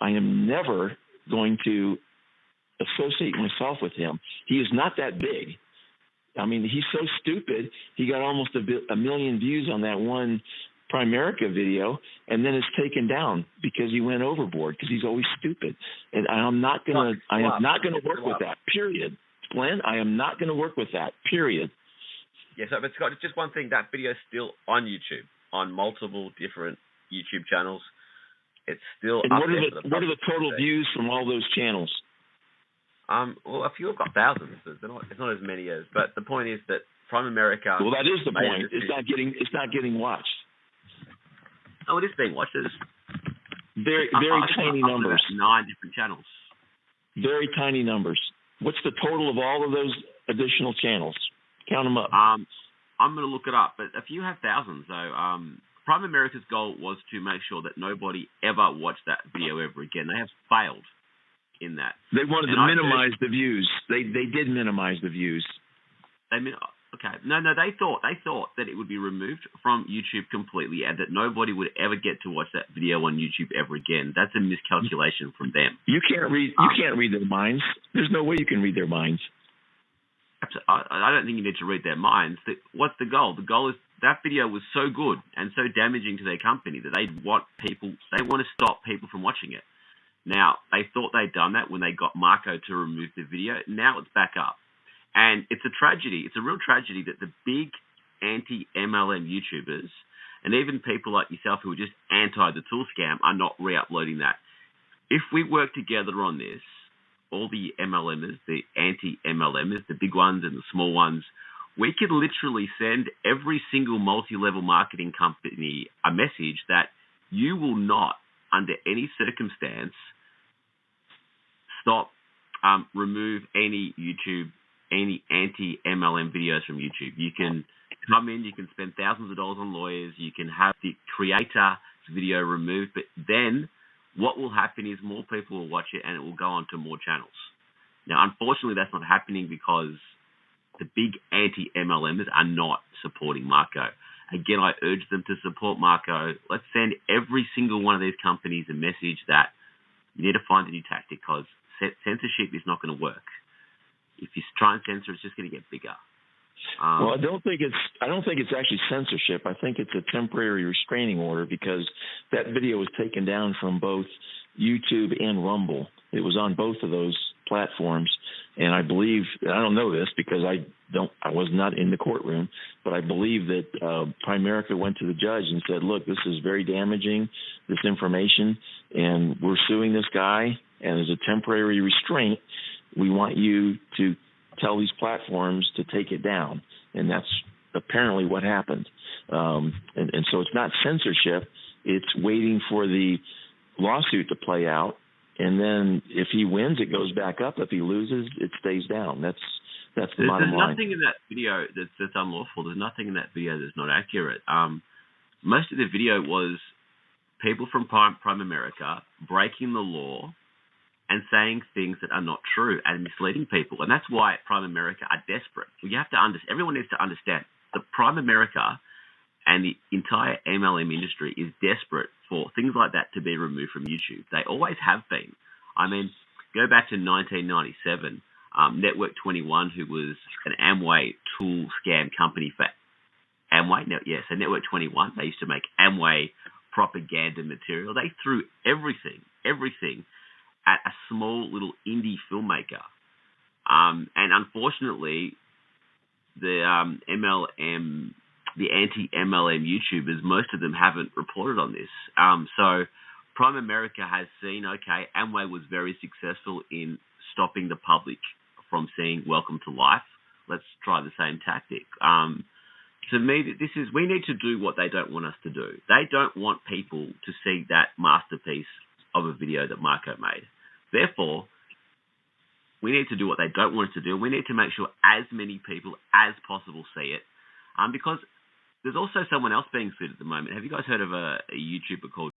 I am never going to associate myself with him. He is not that big. I mean, he's so stupid. He got almost a million views on that one Primerica video, and then it's taken down because he went overboard because he's always stupid. And I am not gonna work with that. Period. Glenn, I am not going to work with that. Period. Yes, but Scott, it's just one thing. That video is still on YouTube, on multiple different YouTube channels. It's still and up what there. What are the total views from all those channels? Well, a few have got thousands. It's not as many as. But the point is that Primerica. Well, that is the point. It's not getting watched. Oh, it is being watched. There's very tiny numbers. 9 different channels. Very tiny numbers. What's the total of all of those additional channels? Count them up. I'm going to look it up, but a few have thousands. So Primerica's goal was to make sure that nobody ever watched that video ever again. They have failed in that. They wanted to minimize the views. They did minimize the views. Okay. No. They thought that it would be removed from YouTube completely, and that nobody would ever get to watch that video on YouTube ever again. That's a miscalculation from them. You can't read their minds. There's no way you can read their minds. I don't think you need to read their minds. What's the goal? The goal is that video was so good and so damaging to their company that they want to stop people from watching it. Now, they thought they'd done that when they got Marco to remove the video. Now it's back up. And it's a tragedy. It's a real tragedy that the big anti-MLM YouTubers and even people like yourself who are just anti the tool scam are not re-uploading that. If we work together on this, all the MLMers, the anti-MLMers, the big ones and the small ones, we could literally send every single multi-level marketing company a message that you will not, under any circumstance, remove any anti-MLM videos from YouTube. You can come in, you can spend thousands of dollars on lawyers, you can have the creator's video removed, but then what will happen is more people will watch it and it will go on to more channels. Now, unfortunately, that's not happening because the big anti-MLMers are not supporting Marco. Again, I urge them to support Marco. Let's send every single one of these companies a message that you need to find a new tactic because censorship is not going to work. If you try and censor, it's just going to get bigger. Well, I don't think it's actually censorship. I think it's a temporary restraining order because that video was taken down from both YouTube and Rumble. It was on both of those platforms, and I believe, I don't know this because I was not in the courtroom, but I believe that Primerica went to the judge and said, look, this is very damaging, this information, and we're suing this guy, and as a temporary restraint, we want you to tell these platforms to take it down. And that's apparently what happened. And so it's not censorship. It's waiting for the lawsuit to play out. And then if he wins, it goes back up. If he loses, it stays down. That's the bottom line. There's nothing in that video that's unlawful. There's nothing in that video that's not accurate. Most of the video was people from Primerica breaking the law and saying things that are not true and misleading people. And that's why Primerica are desperate. You have to everyone needs to understand that Primerica and the entire MLM industry is desperate for things like that to be removed from YouTube. They always have been. I mean, go back to 1997, Network 21, who was an Amway tool scam company for Amway. So Network 21, they used to make Amway propaganda material. They threw everything at a small little indie filmmaker. And unfortunately, the anti-MLM YouTubers, most of them haven't reported on this. So Primerica has seen, okay, Amway was very successful in stopping the public from seeing Welcome to Life. Let's try the same tactic. To me, we need to do what they don't want us to do. They don't want people to see that masterpiece of a video that Marco made. Therefore, we need to do what they don't want us to do. We need to make sure as many people as possible see it. Because there's also someone else being sued at the moment. Have you guys heard of a YouTuber called